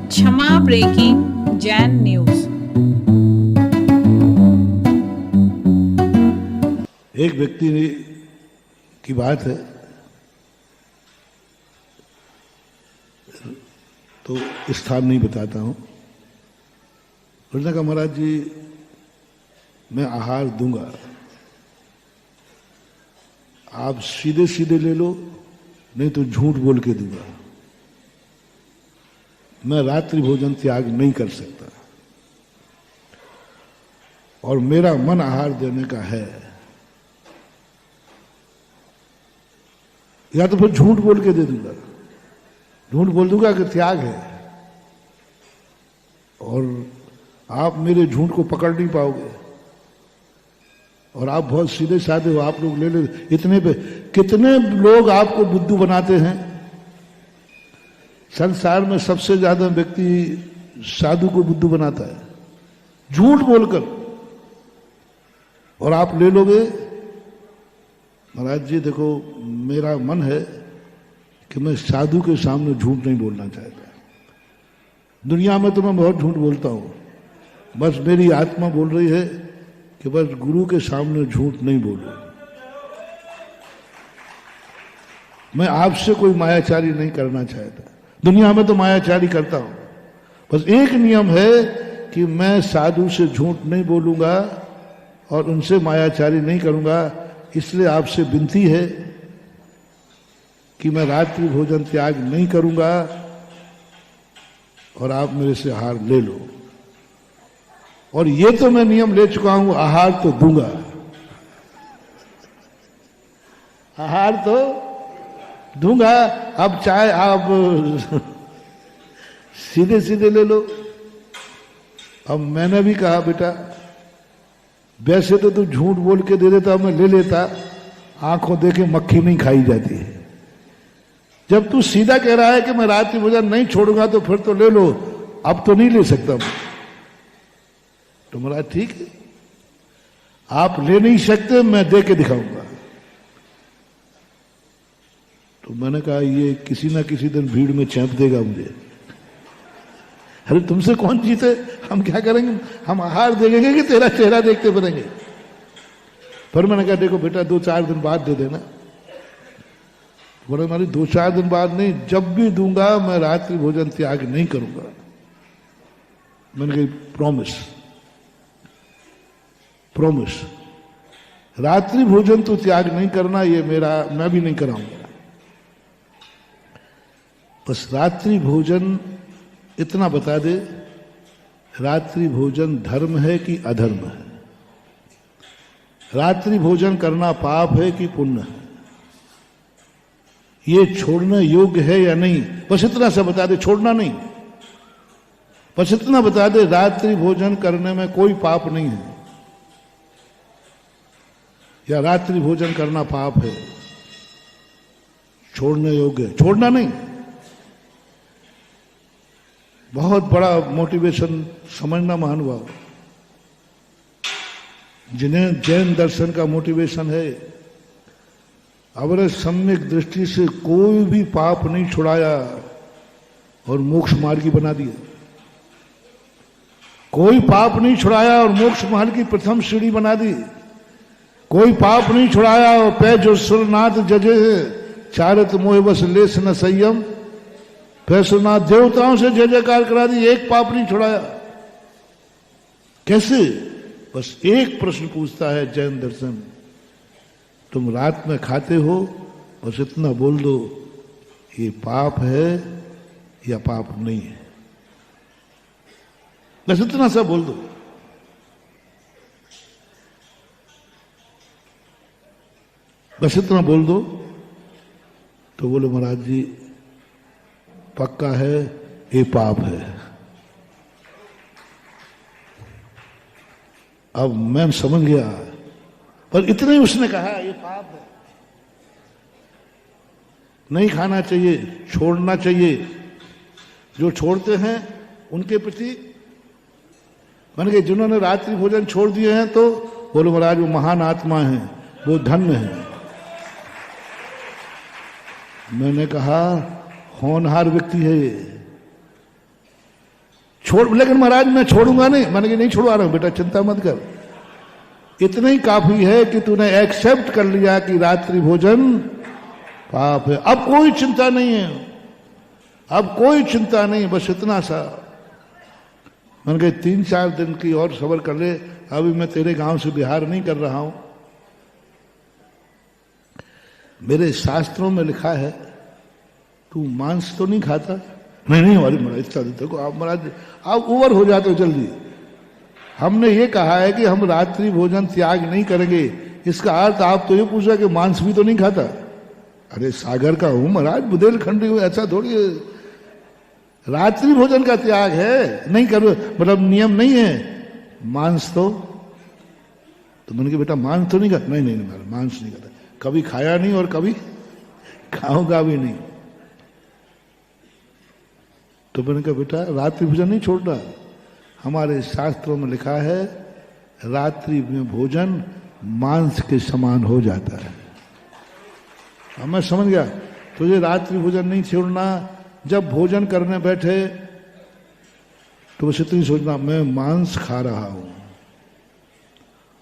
क्षमा breaking Jain news. एक व्यक्ति की बात है, तो स्थान नहीं बताता हूं। उसने कहा, महाराज जी मैं आहार दूंगा, आप सीधे सीधे ले लो, नहीं तो झूठ बोल के दूंगा। मैं रात्रि भोजन त्याग नहीं कर सकता और मेरा मन आहार देने का है। या तो फिर झूठ बोल के दे दूंगा, झूठ बोल दूंगा कि त्याग है, और आप मेरे झूठ को पकड़ नहीं पाओगे और आप बहुत सीधे साधे हो, आप लोग ले ले। इतने पे कितने लोग आपको बुद्धू बनाते हैं। संसार में सबसे ज्यादा व्यक्ति साधु को बुद्धू बनाता है, झूठ बोलकर, और आप ले लोगे। महाराज जी देखो, मेरा मन है कि मैं साधु के सामने झूठ नहीं बोलना चाहता। दुनिया में तो मैं बहुत झूठ बोलता हूं, बस मेरी आत्मा बोल रही है कि बस गुरु के सामने झूठ नहीं बोलो। मैं आपसे कोई मायाचारी नहीं करना चाहता। दुनिया में तो मायाचारी करता हूं, बस एक नियम है कि मैं साधु से झूठ नहीं बोलूंगा और उनसे मायाचारी नहीं करूंगा। इसलिए आपसे विनती है कि मैं रात्रि भोजन त्याग नहीं करूंगा और आप मेरे से आहार ले लो। और ये तो मैं नियम ले चुका हूं, आहार तो दूंगा, आहार तो दूंगा। अब चाहे आप सीधे सीधे ले लो। अब मैंने भी कहा, बेटा वैसे तो तू झूठ बोल के दे देता, मैं ले लेता, आंखों देखे मक्खी नहीं खाई जाती है। जब तू सीधा कह रहा है कि मैं रात्रि भोजन नहीं छोड़ूंगा, तो फिर तो ले लो, अब तो नहीं ले सकता मैं। तो महाराज ठीक है, आप ले नहीं सकते, मैं दे के दिखाऊंगा। तो मैंने कहा, ये किसी ना किसी दिन भीड़ में चैंप देगा मुझे। अरे तुमसे कौन जीते, हम क्या करेंगे, हम आहार देंगे कि तेरा चेहरा देखते बनेंगे। फिर मैंने कहा, देखो बेटा 2-4 दिन बाद दे देना। बोले, हमारी 2-4 दिन बाद नहीं, जब भी दूंगा मैं रात्रि भोजन त्याग नहीं करूंगा। मैंने कहा प्रॉमिस, प्रॉमिस, रात्रि भोजन तो त्याग नहीं करना, ये मेरा, मैं भी नहीं कराऊंगा। बस रात्रि भोजन इतना बता दे, रात्रि भोजन धर्म है कि अधर्म है, रात्रि भोजन करना पाप है कि पुण्य है, ये छोड़ने योग्य है या नहीं, बस इतना सा बता दे। छोड़ना नहीं, बस इतना बता दे, रात्रि भोजन करने में कोई पाप नहीं है, या रात्रि भोजन करना पाप है, छोड़ने योग्य, छोड़ना नहीं। बहुत बड़ा मोटिवेशन समझना महानुभाव, जिन्हें जैन दर्शन का मोटिवेशन है। अगर सम्यक दृष्टि से कोई भी पाप नहीं छुड़ाया और मोक्ष मार्गी बना दिया, कोई पाप नहीं छुड़ाया और मोक्ष मार्ग की प्रथम सीढ़ी बना दी, कोई पाप नहीं छुड़ाया और पै जो सुरनाथ जजे चारत मोह बस लेस न संयम, फैसलनाथ देवताओं से जय जयकार करा दी, एक पाप नहीं छुड़ाया। कैसे? बस एक प्रश्न पूछता है जैन दर्शन, तुम रात में खाते हो, बस इतना बोल दो, ये पाप है या पाप नहीं है, बस इतना सा बोल दो। बस इतना बोल दो तो बोले, महाराज जी पक्का है, ये पाप है। अब मैं समझ गया, पर इतने ही उसने कहा, ये पाप है, नहीं खाना चाहिए, छोड़ना चाहिए। जो छोड़ते हैं उनके प्रति मैंने कहा, जिन्होंने रात्रि भोजन छोड़ दिए हैं, तो बोलो महाराज वो महान आत्मा है, वो धन्य है। मैंने कहा होनहार व्यक्ति है ये, छोड़, लेकिन महाराज मैं छोड़ूंगा नहीं। मैंने कहा नहीं छुड़वा रहा हूं बेटा, चिंता मत कर, इतना ही काफी है कि तूने एक्सेप्ट कर लिया कि रात्रि भोजन पाप है। अब कोई चिंता नहीं है, अब कोई चिंता नहीं, बस इतना सा। मैंने कहा 3-4 दिन की और सब्र कर ले, अभी मैं तेरे गांव से बिहार नहीं कर रहा हूं। मेरे शास्त्रों में लिखा है तू मांस तो नहीं खाता। नहीं नहीं हमारी महाराज इतना देखो आप महाराज आप ओवर हो जाते हो जल्दी। हमने ये कहा है कि हम रात्रि भोजन त्याग नहीं करेंगे, इसका अर्थ आप तो ये पूछ रहे कि मांस भी तो नहीं खाता। अरे सागर का हूं महाराज, बुंदेलखंडी हूं, ऐसा थोड़ी है। रात्रि भोजन का त्याग है, नहीं करो मतलब नियम नहीं है। मांस तो मैंने कहा बेटा मांस तो नहीं खाता। नहीं नहीं नहीं मांस नहीं खाता, कभी खाया नहीं और कभी खाऊंगा भी नहीं। तो मैंने कहा बेटा रात्रि भोजन नहीं छोड़ना, हमारे शास्त्रों में लिखा है रात्रि में भोजन मांस के समान हो जाता है। अब मैं समझ गया तुझे रात्रि भोजन नहीं छोड़ना। जब भोजन करने बैठे तो बस इतनी सोचना मैं मांस खा रहा हूं,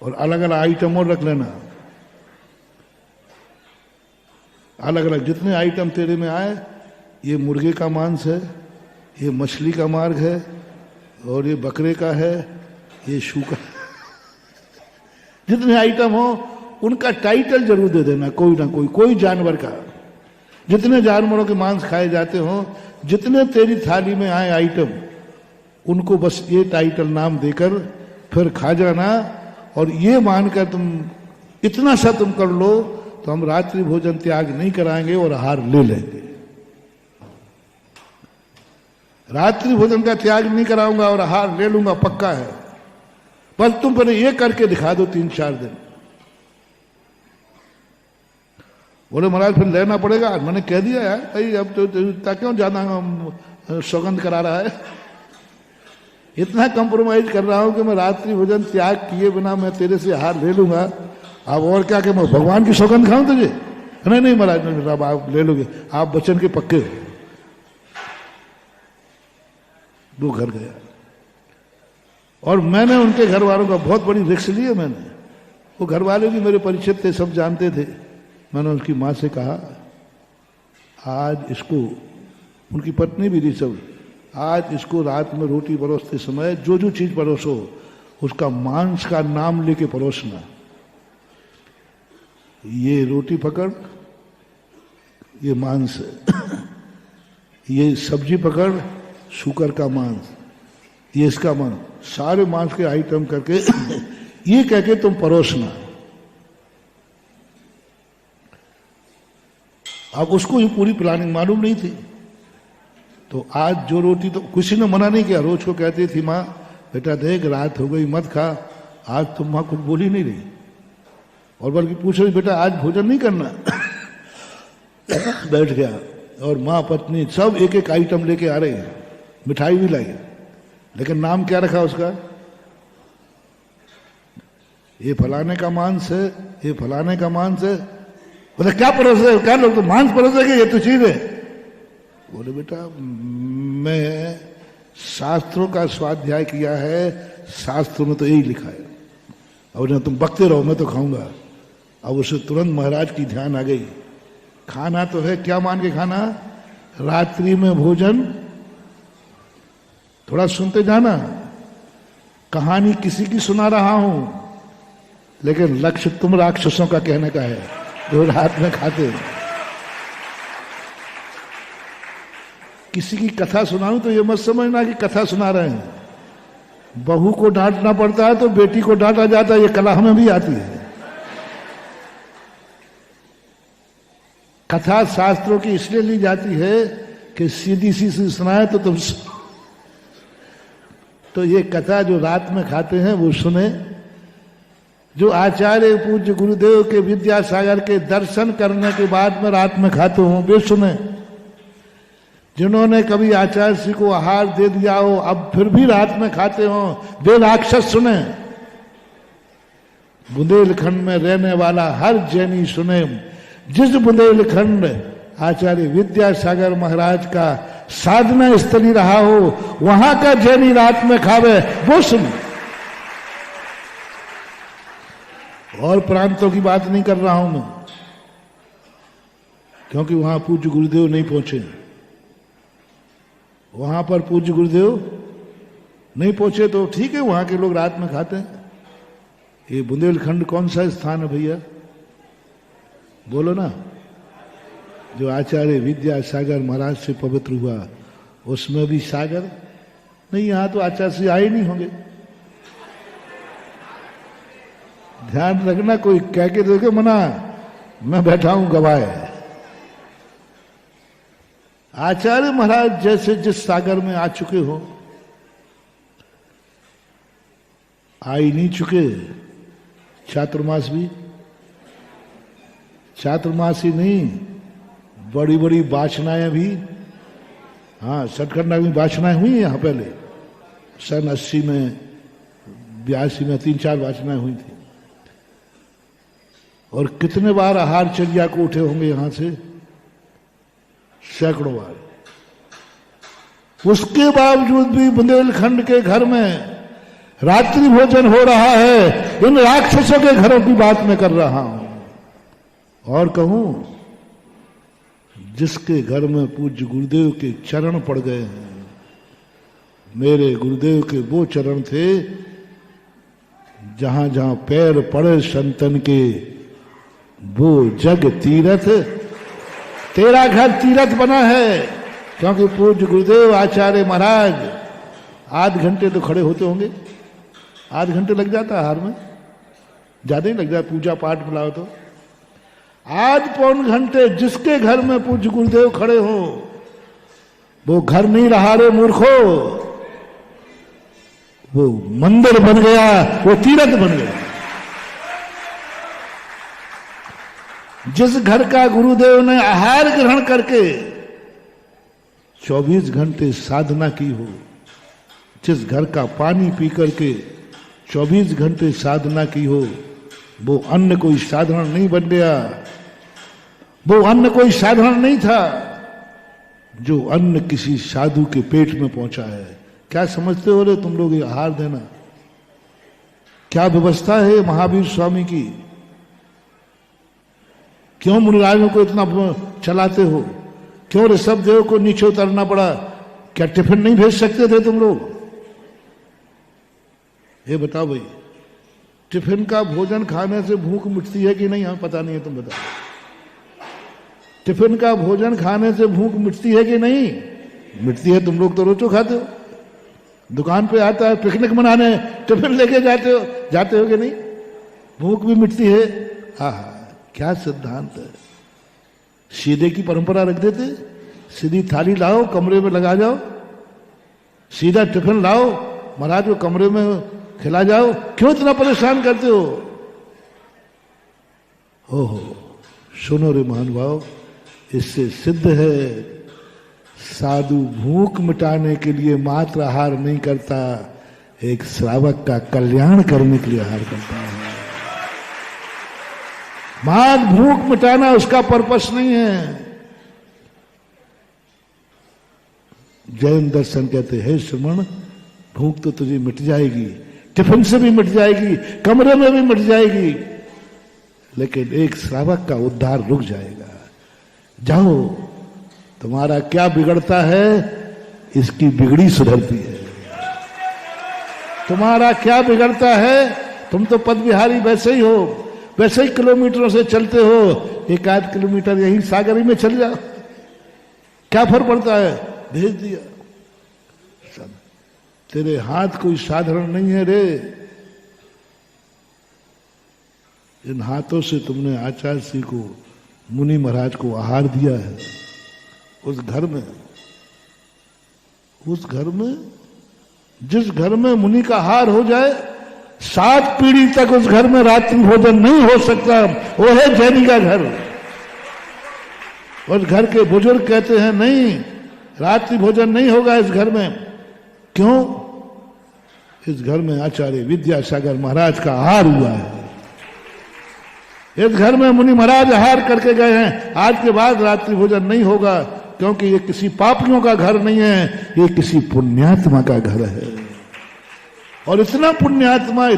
और अलग अलग आइटम और रख लेना, अलग अलग जितने आइटम तेरे में आए, ये मुर्गे का मांस है, ये मछली का मार्ग है, और ये बकरे का है, ये शू का जितने आइटम हो उनका टाइटल जरूर दे देना, कोई ना कोई जानवर का। जितने जानवरों के मांस खाए जाते हो, जितने तेरी थाली में आए आइटम, उनको बस ये टाइटल नाम देकर फिर खा जाना, और ये मानकर तुम इतना सा तुम कर लो तो हम रात्रि भोजन त्याग नहीं कराएंगे और आहार ले लेंगे। रात्रि भोजन का त्याग नहीं कराऊंगा और आहार ले लूंगा, पक्का है। पर तुम पहले ये करके दिखा दो 3-4 दिन। बोले महाराज फिर लेना पड़ेगा। मैंने कह दिया यार भाई अब तो इतना क्यों ज्यादा सौगंध करा रहा है, इतना कंप्रोमाइज कर रहा हूं कि मैं रात्रि भोजन त्याग किए बिना मैं तेरे से आहार ले लूंगा। अब और क्या कि मैं भगवान की सौगंध खाऊं तुझे? नहीं नहीं महाराज अब आप ले लोगे, आप वचन के पक्के हो। दो घर गया, और मैंने उनके घर वालों का बहुत बड़ी रिस्क लिया। मैंने वो घर वाले भी मेरे परिचित थे, सब जानते थे। मैंने उसकी माँ से कहा आज इसको, उनकी पत्नी भी थी सब, आज इसको रात में रोटी परोसते समय जो जो चीज परोसो उसका मांस का नाम लेके परोसना। ये रोटी पकड़, ये मांस है, ये सब्जी पकड़, शुकर का मांस, ये इसका मांस, सारे मांस के आइटम करके ये कह के तुम परोसना। अब उसको ये पूरी प्लानिंग मालूम नहीं थी। तो आज जो रोटी, तो किसी ने मना नहीं किया, रोज को कहती थी माँ बेटा देख रात हो गई मत खा। आज तुम माँ कुछ बोली नहीं रही, और बल्कि पूछ रही बेटा आज भोजन नहीं करना। बैठ गया, और माँ पत्नी सब एक एक आइटम लेके आ रहे हैं, मिठाई भी लाई, लेकिन नाम क्या रखा उसका? ये फलाने का मांस है, ये फलाने का मांस है। बोले क्या परोसे, क्या लोग तो मांस परोसेंगे, ये तो चीज है। बोले बेटा मैं शास्त्रों का स्वाध्याय किया है, शास्त्रों में तो यही लिखा है, और ना तुम बकते रहो मैं तो खाऊंगा। अब उसे तुरंत महाराज की ध्यान आ गई, खाना तो है, क्या मान के खाना? रात्रि में भोजन। थोड़ा सुनते जाना, कहानी किसी की सुना रहा हूं, लेकिन लक्ष्य तुम राक्षसों का कहने का है जो रात में खाते। किसी की कथा सुनाऊं तो ये मत समझना कि कथा सुना रहे हैं। बहू को डांटना पड़ता है तो बेटी को डांटा जाता है, ये कला हमें भी आती है। कथा शास्त्रों की इसलिए ली जाती है कि सीधी सी सुनाए तो तुम, तो ये कथा जो रात में खाते हैं वो सुने। जो आचार्य पूज्य गुरुदेव के विद्यासागर के दर्शन करने के बाद में रात में खाते हो वे सुने। जिन्होंने कभी आचार्य श्री को आहार दे दिया हो अब फिर भी रात में खाते हो वे राक्षस सुने। बुंदेलखंड में रहने वाला हर जैनी सुने। जिस बुंदेलखंड आचार्य विद्यासागर महाराज का साधना स्थली रहा हो, वहां का जैनी रात में खावे, वो सुन। और प्रांतों की बात नहीं कर रहा हूं मैं, क्योंकि वहां पूज्य गुरुदेव नहीं पहुंचे। वहां पर पूज्य गुरुदेव नहीं पहुंचे तो ठीक है, वहां के लोग रात में खाते हैं। ये बुंदेलखंड कौन सा स्थान है भैया, बोलो ना, जो आचार्य विद्यासागर महाराज से पवित्र हुआ, उसमें भी सागर नहीं। यहां तो आचार्य से आए नहीं होंगे, ध्यान रखना, कोई कह के देखो मना, मैं बैठा हूं गवाह। आचार्य महाराज जैसे जिस सागर में आ चुके हो, आ ही नहीं चुके। चातुर्मास भी, चातुर्मास ही नहीं, बड़ी बड़ी वासनाएं भी, हाँ सटखंडा में वासनाएं हुई यहाँ पहले, सन 80 में 82 में 3-4 वासनाएं हुई थी। और कितने बार आहार चर्या को उठे होंगे यहां से, सैकड़ों बार। उसके बावजूद भी बुंदेलखंड के घर में रात्रि भोजन हो रहा है। इन राक्षसों के घरों की बात मैं कर रहा हूं। और कहूं, जिसके घर में पूज्य गुरुदेव के चरण पड़ गए हैं, मेरे गुरुदेव के वो चरण थे जहां जहां पैर पड़े संतन के, वो जग तीरथ। तेरा घर तीरथ बना है, क्योंकि पूज्य गुरुदेव आचार्य महाराज आध घंटे तो खड़े होते होंगे, आध घंटे लग जाता है हार में, ज्यादा ही लग जाता, पूजा पाठ बुलाओ तो आध पौन घंटे। जिसके घर में पूज्य गुरुदेव खड़े हो, वो घर नहीं रहा रे मूर्खो, वो मंदिर बन गया, वो तीरथ बन गया। जिस घर का गुरुदेव ने आहार ग्रहण करके 24 घंटे साधना की हो, जिस घर का पानी पी करके 24 घंटे साधना की हो, वो अन्न कोई साधारण नहीं बन गया। वो अन्न कोई साधारण नहीं था, जो अन्न किसी साधु के पेट में पहुंचा है। क्या समझते हो रे तुम लोग, ये आहार देना क्या व्यवस्था है महावीर स्वामी की? क्यों मुनिराजों को इतना चलाते हो? क्यों ऋषभ देव को नीचे उतरना पड़ा? क्या टिफिन नहीं भेज सकते थे तुम लोग? ये बताओ भाई, टिफिन का भोजन खाने से भूख मिटती है कि नहीं? हाँ, पता नहीं है, तुम बताओ। टिफिन का भोजन खाने से भूख मिटती है कि नहीं? मिटती है। तुम लोग तो रोचो खाते हो, दुकान पे आता है पिकनिक मनाने, टिफिन लेके जाते हो कि नहीं? भूख भी मिटती है। हाँ, क्या सिद्धांत है। सीधे की परंपरा रख देते, सीधी थाली लाओ, कमरे में लगा जाओ, सीधा टिफिन लाओ, महाराज को कमरे में खिला जाओ। क्यों इतना परेशान करते हो? ओहो, सुनो रे महानुभाव, इससे सिद्ध है साधु भूख मिटाने के लिए मात्र आहार नहीं करता, एक श्रावक का कल्याण करने के लिए आहार करता है। मात्र भूख मिटाना उसका पर्पस नहीं है। जैन दर्शन कहते हैं, श्रमण भूख तो तुझे मिट जाएगी, टिफिन से भी मिट जाएगी, कमरे में भी मिट जाएगी, लेकिन एक श्रावक का उद्धार रुक जाएगा। जाओ, तुम्हारा क्या बिगड़ता है, इसकी बिगड़ी सुधरती है। तुम्हारा क्या बिगड़ता है? तुम तो पद विहारी वैसे ही हो, वैसे ही किलोमीटरों से चलते हो। 1-8 किलोमीटर यही सागरी में चल जाओ, क्या फर्क पड़ता है? भेज दिया। तेरे हाथ कोई साधारण नहीं है रे। इन हाथों से तुमने आचार्य श्री को, मुनि महाराज को आहार दिया है। उस घर में, जिस घर में मुनि का आहार हो जाए, 7 पीढ़ी तक उस घर में रात्रि भोजन नहीं हो सकता। वो है जैनी का घर। उस घर के बुजुर्ग कहते हैं, नहीं, रात्रि भोजन नहीं होगा इस घर में। क्यों? इस घर में आचार्य विद्यासागर महाराज का आहार हुआ है। इस घर में मुनि महाराज आहार करके गए हैं, आज के बाद रात्रि भोजन नहीं होगा, क्योंकि ये किसी पापियों का घर नहीं है, ये किसी पुण्यात्मा का घर है। और इतना पुण्यात्मा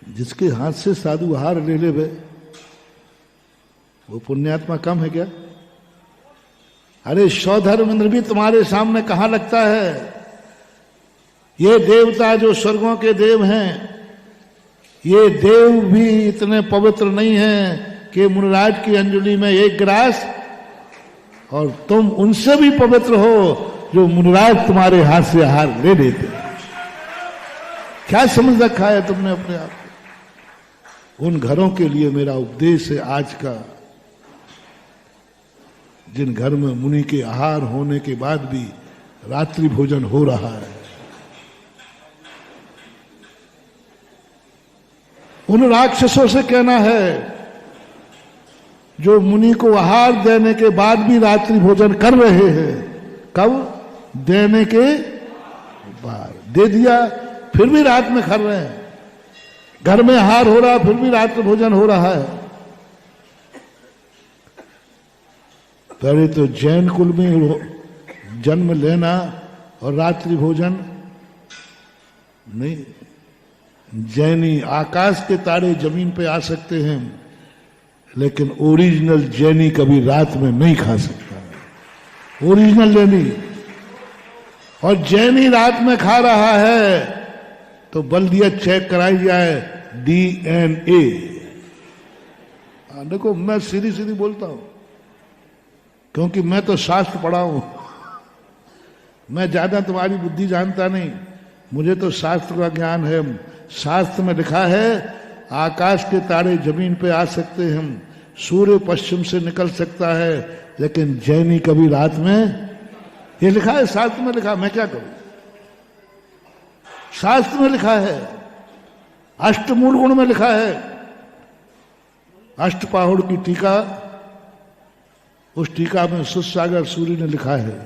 जिसके हाथ से साधु आहार ले ले वे, वो पुण्यात्मा कम है क्या? अरे सौधर्मेंद्र भी तुम्हारे सामने कहां लगता है? ये देवता जो स्वर्गों के देव हैं, ये देव भी इतने पवित्र नहीं हैं कि मुनिराज की अंजलि में एक गिलास, और तुम उनसे भी पवित्र हो जो मुनिराज तुम्हारे हाथ से आहार ले लेते। क्या समझ रखा है तुमने अपने आप को? उन घरों के लिए मेरा उपदेश है आज का, जिन घर में मुनि के आहार होने के बाद भी रात्रि भोजन हो रहा है, उन राक्षसों से कहना है जो मुनि को आहार देने के बाद भी रात्रि भोजन कर रहे हैं। कब? देने के बाद। दे दिया फिर भी रात में खा रहे हैं, घर में आहार हो रहा फिर भी रात्रि भोजन हो रहा है। पहले तो जैन कुल में जन्म लेना और रात्रि भोजन नहीं। जैनी आकाश के तारे जमीन पे आ सकते हैं, लेकिन ओरिजिनल जैनी कभी रात में नहीं खा सकता। ओरिजिनल जैनी। और जैनी रात में खा रहा है तो बल्दिया चेक कराई जाए, DNA। देखो मैं सीधी सीधी बोलता हूं, क्योंकि मैं तो शास्त्र पढ़ा हूं। मैं ज्यादा तुम्हारी बुद्धि जानता नहीं, मुझे तो शास्त्र का ज्ञान है। शास्त्र में लिखा है आकाश के तारे जमीन पे आ सकते हैं, सूर्य पश्चिम से निकल सकता है, लेकिन जैनी कभी रात में, ये लिखा है शास्त्र में लिखा, मैं क्या करूं? शास्त्र में लिखा है, अष्टमूल गुण में लिखा है। अष्टपाहुड़ की टीका, उस टीका में सुसागर सूर्य ने लिखा है।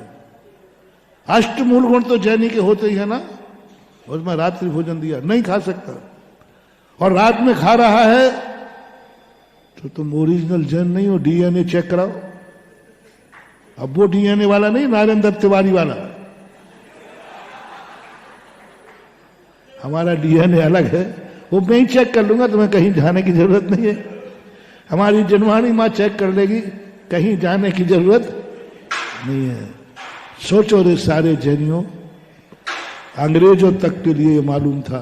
अष्टमूल गुण तो जैनी के होते ही है ना। उसमें रात्रि भोजन दिया, नहीं खा सकता, और रात में खा रहा है तो तुम ओरिजिनल जैन नहीं हो। DNA चेक कराओ। अब वो DNA वाला नहीं, नारायण दत्त तिवारी वाला, हमारा DNA अलग है। वो मैं ही चेक कर लूंगा, तुम्हें कहीं जाने की जरूरत नहीं है। हमारी जनवाणी माँ चेक कर लेगी, कहीं जाने की जरूरत नहीं है। सोचो रे सारे जैनियों, अंग्रेजों तक के लिए मालूम था।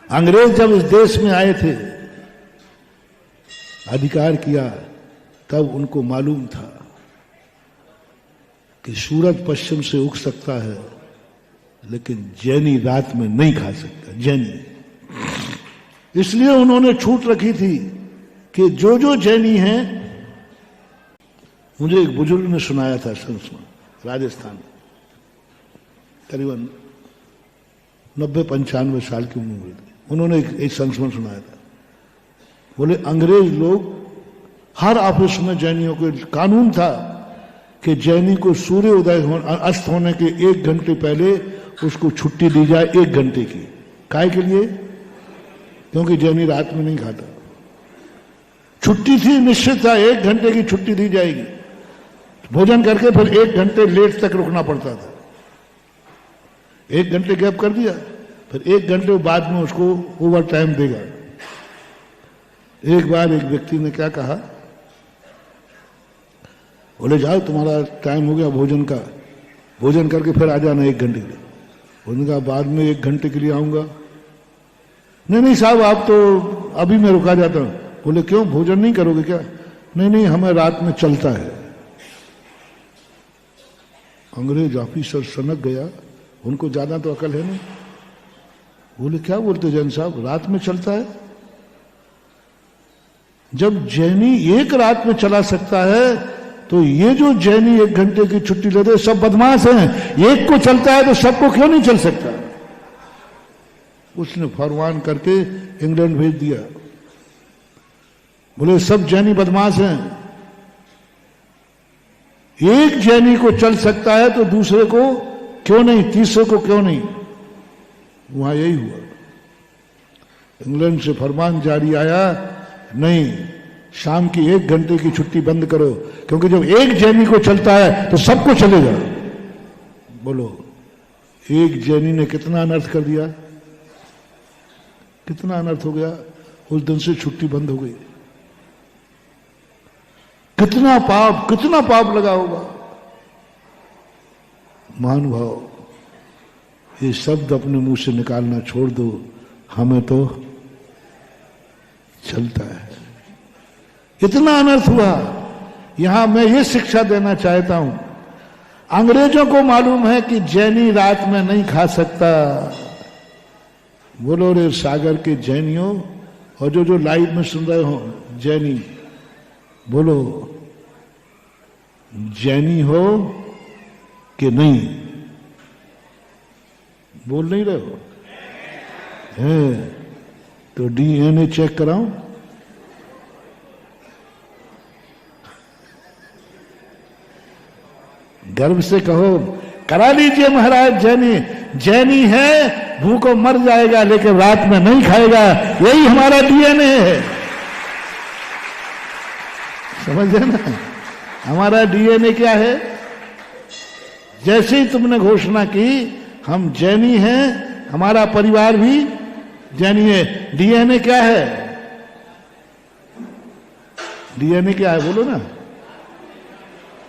अंग्रेज जब इस देश में आए थे, अधिकार किया, तब उनको मालूम था कि सूरज पश्चिम से उग सकता है, लेकिन जैनी रात में नहीं खा सकता। जैनी, इसलिए उन्होंने छूट रखी थी कि जो जो जैनी हैं, मुझे एक बुजुर्ग ने सुनाया था राजस्थान में, करीबन 90-95 साल की उम्र थी। उन्होंने एक संस्मरण सुनाया था। बोले अंग्रेज लोग हर ऑफिस में जैनियों को कानून था कि जैनी को सूर्य उदय अस्त होने के 1 घंटे पहले उसको छुट्टी दी जाए, 1 घंटे की। काय के लिए? क्योंकि जैनी रात में नहीं खाता। छुट्टी थी, निश्चित था 1 घंटे की छुट्टी दी जाएगी। भोजन करके फिर 1 घंटे लेट तक रुकना पड़ता था। 1 घंटे गैप कर दिया, फिर 1 घंटे बाद में उसको ओवर टाइम देगा। एक बार एक व्यक्ति ने क्या कहा, बोले जाओ तुम्हारा टाइम हो गया भोजन का, भोजन करके फिर आ जाना 1 घंटे के लिए। उन्होंने कहा बाद में 1 घंटे के लिए आऊंगा। नहीं साहब, आप तो अभी मैं रुका जाता हूं। बोले क्यों, भोजन नहीं करोगे क्या? नहीं हमें रात में चलता है। अंग्रेज ऑफिसर सनक गया, उनको ज्यादा तो अकल है नहीं। बोले क्या बोलते जैन साहब, रात में चलता है? जब जैनी एक रात में चला सकता है, तो ये जो जैनी 1 घंटे की छुट्टी लेते सब बदमाश हैं। एक को चलता है तो सबको क्यों नहीं चल सकता? उसने फरमान करके इंग्लैंड भेज दिया। बोले सब जैनी बदमाश हैं, एक जैनी को चल सकता है तो दूसरे को क्यों नहीं, तीसरे को क्यों नहीं? वहां यही हुआ। इंग्लैंड से फरमान जारी आया, नहीं, शाम की 1 घंटे की छुट्टी बंद करो, क्योंकि जब एक जैनी को चलता है तो सबको चलेगा। बोलो, एक जैनी ने कितना अनर्थ कर दिया, कितना अनर्थ हो गया। उस दिन से छुट्टी बंद हो गई। कितना पाप लगा होगा। महानुभाव, ये शब्द अपने मुंह से निकालना छोड़ दो, हमें तो चलता है। इतना अनर्थ हुआ। यहां मैं ये शिक्षा देना चाहता हूं, अंग्रेजों को मालूम है कि जैनी रात में नहीं खा सकता। बोलो रे सागर के जैनियों, और जो लाइव में सुन रहे हो जैनी, बोलो, जैनी हो कि नहीं? बोल नहीं रहे हो? है तो डीएनए चेक कराऊं? गर्व से कहो, करा लीजिए महाराज। जैनी है, भूखों मर जाएगा लेकिन रात में नहीं खाएगा। यही हमारा डीएनए है। समझ रहे ना? हमारा डीएनए क्या है? जैसे ही तुमने घोषणा की हम जैनी हैं, हमारा परिवार भी जैनी है। डीएनए क्या है? डीएनए क्या है बोलो ना?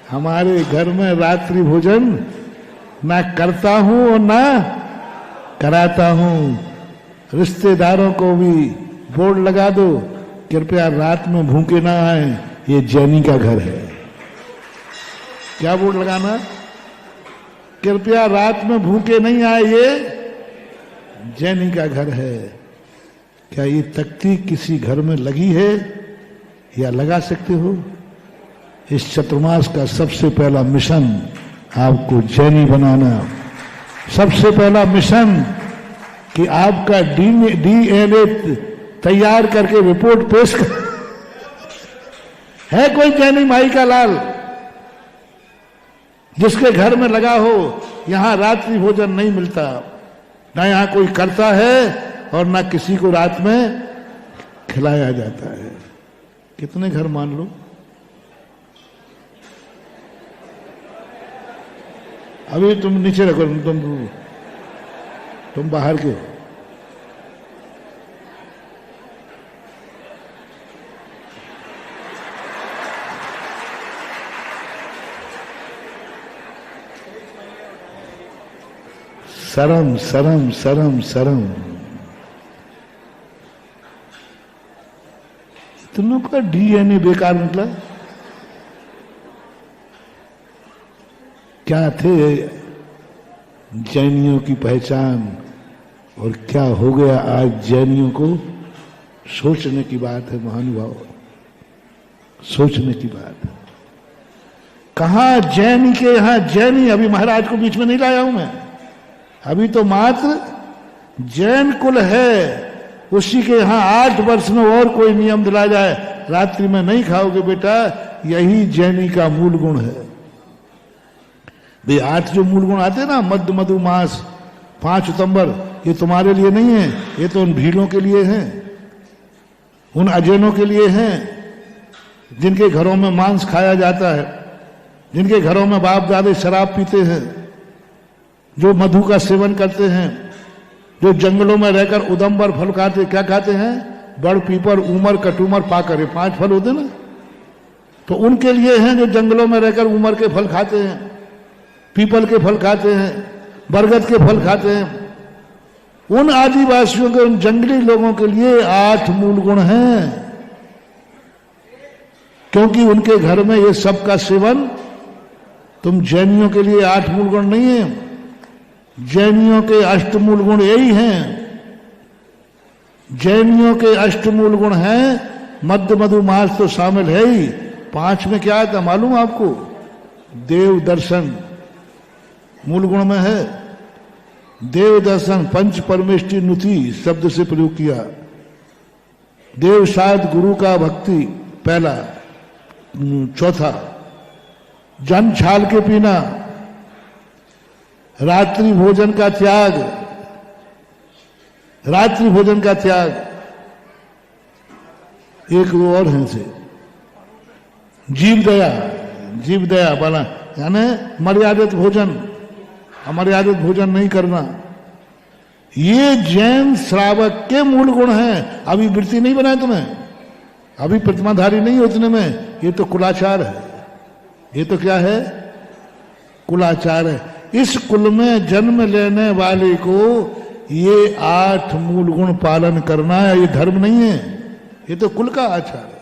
हमारे घर में रात्रि भोजन ना करता हूं और ना कराता हूं। रिश्तेदारों को भी बोर्ड लगा दो, कृपया रात में भूखे ना आए, ये जैनी का घर है। क्या बोर्ड लगाना? कृपया रात में भूखे नहीं आए, ये जैनी का घर है। क्या ये तख्ती किसी घर में लगी है या लगा सकते हो? इस चतुर्मास का सबसे पहला मिशन आपको जैनी बनाना। सबसे पहला मिशन कि आपका डीएनए तैयार करके रिपोर्ट पेश कर। है कोई जैनी माई का लाल जिसके घर में लगा हो यहां रात्रि भोजन नहीं मिलता? ना यहां कोई करता है और ना किसी को रात में खिलाया जाता है। कितने घर मान लो? अभी तुम नीचे रखो, तुम बाहर के हो। शर्म शर्म शर्म शर्म। तुम लोग का डीएनए बेकार निकला। क्या थे जैनियों की पहचान और क्या हो गया आज जैनियों को? सोचने की बात है महानुभाव, सोचने की बात है। कहां जैनी के यहां जैनी? अभी महाराज को बीच में नहीं लाया हूं मैं। अभी तो मात्र जैन कुल है, उसी के यहां 8 वर्ष में और कोई नियम दिला जाए, रात्रि में नहीं खाओगे बेटा, यही जैनी का मूल गुण है। भाई 8 जो मूल गुण आते हैं ना, मध्य मधु मास, 5 सितंबर, ये तुम्हारे लिए नहीं है, ये तो उन भीलों के लिए हैं, उन अजैनों के लिए हैं जिनके घरों में मांस खाया जाता है, जिनके घरों में बाप दादे शराब पीते हैं, जो मधु का सेवन करते हैं, जो जंगलों में रहकर उदम्बर फल खाते। क्या खाते हैं? बड़, पीपर, उमर, कटूमर, पाकर, ये 5 फल होते ना, तो उनके लिए हैं जो जंगलों में रहकर उमर के फल खाते हैं, पीपल के फल खाते हैं, बरगद के फल खाते हैं। उन आदिवासियों के, उन जंगली लोगों के लिए 8 मूल गुण हैं, क्योंकि उनके घर में ये सब का सेवन। तुम जैनियों के लिए 8 मूल गुण नहीं है, जैनियों के अष्टमूल गुण यही हैं। जैनियों के अष्टमूल गुण हैं, मध्य मधु मास तो शामिल है ही। 5 में क्या आता मालूम आपको? देव दर्शन मूल गुण में है। देव दर्शन, पंच परमेष्टि नुति शब्द से प्रयोग किया। देव साध गुरु का भक्ति पहला। 4था जन छाल के पीना, रात्रि भोजन का त्याग, रात्रि भोजन का त्याग। एक दो और हैं से जीव दया वाला, यानी मर्यादित भोजन, अमर्यादित भोजन नहीं करना। ये जैन श्रावक के मूल गुण हैं। अभी वृत्ति नहीं बनाए तुम्हें, अभी प्रतिमाधारी नहीं हो उतने में, ये तो कुलाचार है। ये तो क्या है? कुलाचार है। इस कुल में जन्म लेने वाले को ये 8 मूल गुण पालन करना है, ये धर्म नहीं है, ये तो कुल का आचार है।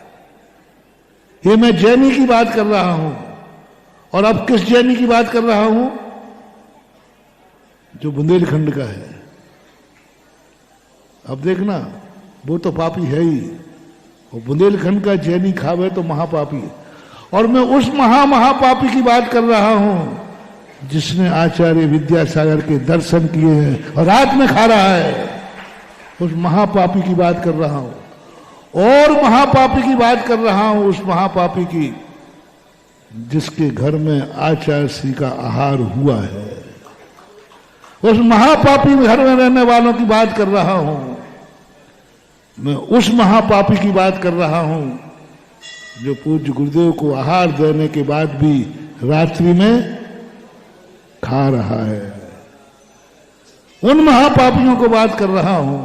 ये मैं जैनी की बात कर रहा हूं। और अब किस जैनी की बात कर रहा हूं? जो बुंदेलखंड का है। अब देखना, वो तो पापी है ही, वो बुंदेलखंड का जैनी खावे तो महापापी। और मैं उस महापापी की बात कर रहा हूं जिसने आचार्य विद्यासागर के दर्शन किए हैं और रात में खा रहा है। उस महापापी की बात कर रहा हूं। और महापापी की बात कर रहा हूं, उस महापापी की जिसके घर में आचार्य श्री का आहार हुआ है। उस महापापी घर में रहने वालों की बात कर रहा हूं मैं। उस महापापी की बात कर रहा हूं जो पूज्य गुरुदेव को आहार देने के बाद भी रात्रि में खा रहा है। उन महापापियों को बात कर रहा हूं।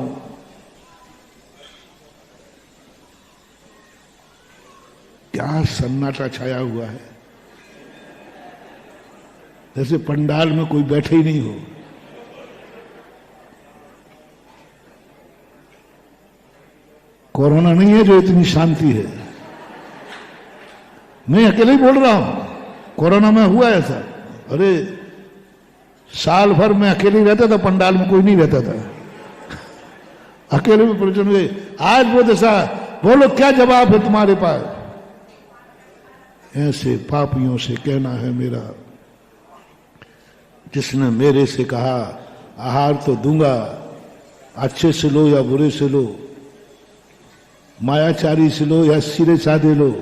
क्या सन्नाटा छाया हुआ है, जैसे पंडाल में कोई बैठे ही नहीं हो। कोरोना नहीं है जो इतनी शांति है। मैं अकेले ही बोल रहा हूं, कोरोना में हुआ ऐसा। अरे साल भर में अकेले ही रहता था, पंडाल में कोई नहीं रहता था, अकेले में प्रवचन हुए। आज वो दशा, बोलो क्या जवाब है तुम्हारे पास? ऐसे पापियों से कहना है मेरा, जिसने मेरे से कहा आहार तो दूंगा, अच्छे से लो या बुरे से लो, मायाचारी से लो या सिरे साधे लो,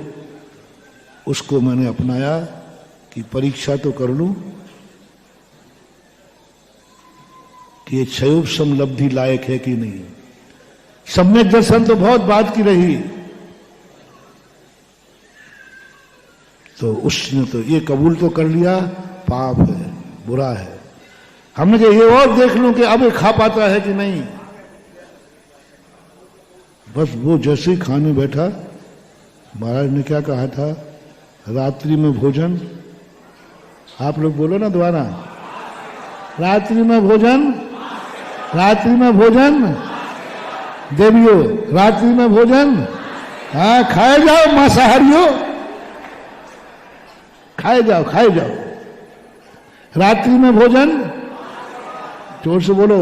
उसको मैंने अपनाया कि परीक्षा तो कर लूं कि ये क्षयोपम लब्धि लायक है कि नहीं। सम्यक दर्शन तो बहुत बात की रही, तो उसने तो ये कबूल तो कर लिया पाप है, बुरा है। हमने कहा ये और देख लूं कि अब ये खा पाता है कि नहीं। बस वो जैसे ही खाने बैठा, महाराज ने क्या कहा था? रात्रि में भोजन, आप लोग बोलो ना दोबारा, रात्रि में भोजन, रात्रि में भोजन, देवियों रात्रि में भोजन, हाँ खाए जाओ मांसाहारियों, खाए जाओ खाए जाओ। रात्रि में भोजन, जोर से बोलो।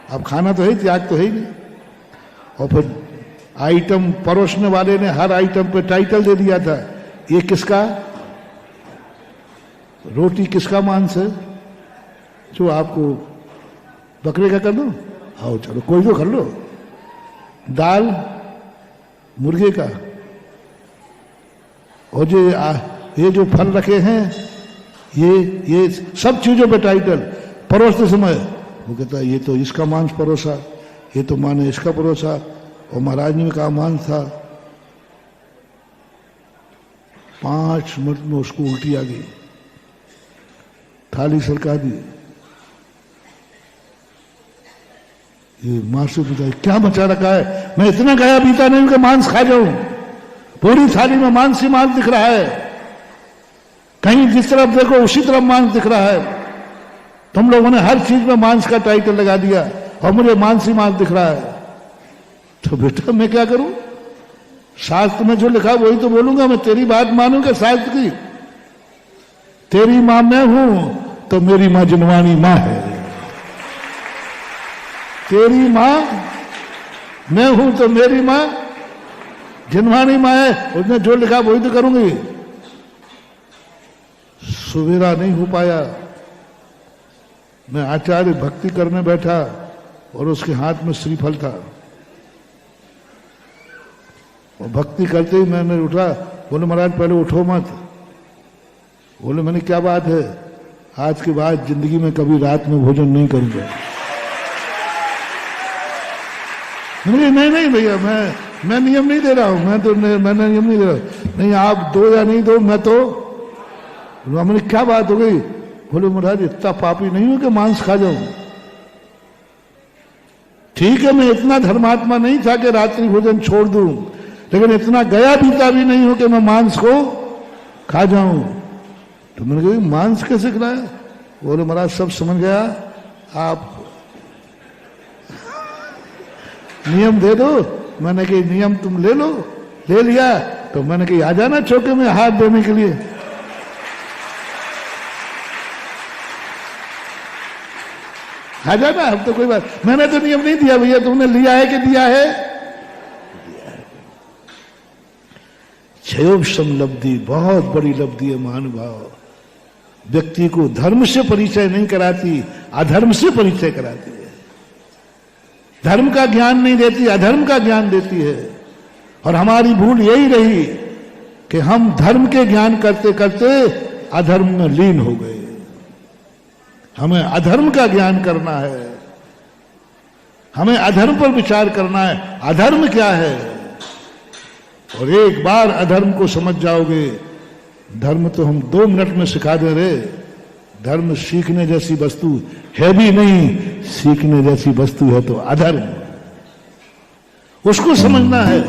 अब खाना तो है, त्याग तो है ही नहीं। और फिर आइटम परोसने वाले ने हर आइटम पे टाइटल दे दिया था, ये किसका रोटी, किसका मांस है? जो आपको बकरे का कर दो, आओ चलो कोई तो कर लो। दाल मुर्गे का। और जो ये जो फल रखे हैं, ये सब चीजों पे टाइटल परोसते समय वो कहता है ये तो इसका मांस परोसा, ये तो माने इसका परोसा। और महाराज ने कहा मांस था। 5 मिनट में उसको उल्टी आ गई, थाली सरका दी। ये मां से पूछा क्या बचा रखा है? मैं इतना गया पीता नहीं कि मांस खा जाऊं। पूरी थाली में मांस ही मांस दिख रहा है, कहीं जिस तरफ देखो उसी तरफ मांस दिख रहा है। तुम लोगों ने हर चीज में मांस का टाइटल लगा दिया और मुझे मांस ही मांस दिख रहा है। तो बेटा मैं क्या करूं? शास्त्र में जो लिखा वही तो बोलूंगा। मैं तेरी बात मानूंगा शास्त्र की। तेरी मां मैं हूं तो मेरी मां जिनवानी मां है। तेरी मां मैं हूं तो मेरी मां जिनवानी मां है। उसने जो लिखा वही तो करूंगी। सुवेरा नहीं हो पाया। मैं आचार्य भक्ति करने बैठा और उसके हाथ में श्रीफल था। और भक्ति करते ही मैंने उठा, बोले महाराज पहले उठो मत। बोले मैंने क्या बात है? आज के बाद जिंदगी में कभी रात में भोजन नहीं करूंगा। नहीं भैया, मैं मैं नियम नहीं दे रहा हूं, मैंने नियम नहीं दे रहा हूं। नहीं आप दो या नहीं दो, मैं तो मैंने क्या बात हो गई? बोले महाराज इतना पापी नहीं हूं कि मांस खा जाऊं। ठीक है मैं इतना धर्मात्मा नहीं था कि रात्रि भोजन छोड़ दूं, लेकिन इतना गया पीता भी नहीं हो कि मैं मांस को खा जाऊं। तो मैंने कहा मांस कैसे खिलाया? बोले महाराज सब समझ गया, आप नियम दे दो। मैंने कहा नियम तुम ले लो, ले लिया। तो मैंने कहा आ जाना चौके में हाथ देने के लिए। आ जाना, अब तो कोई बात। मैंने तो नियम नहीं दिया भैया, तुमने लिया है कि दिया है? क्षयोपम लब्धि बहुत बड़ी लब्धि है महानुभाव। व्यक्ति को धर्म से परिचय नहीं कराती, अधर्म से परिचय कराती है। धर्म का ज्ञान नहीं देती, अधर्म का ज्ञान देती है। और हमारी भूल यही रही कि हम धर्म के ज्ञान करते करते अधर्म में लीन हो गए। हमें अधर्म का ज्ञान करना है, हमें अधर्म पर विचार करना है। अधर्म क्या है? और एक बार अधर्म को समझ जाओगे, धर्म तो हम 2 मिनट में सिखा दे रहे। धर्म सीखने जैसी वस्तु है भी नहीं, सीखने जैसी वस्तु है तो अधर्म। उसको समझना है।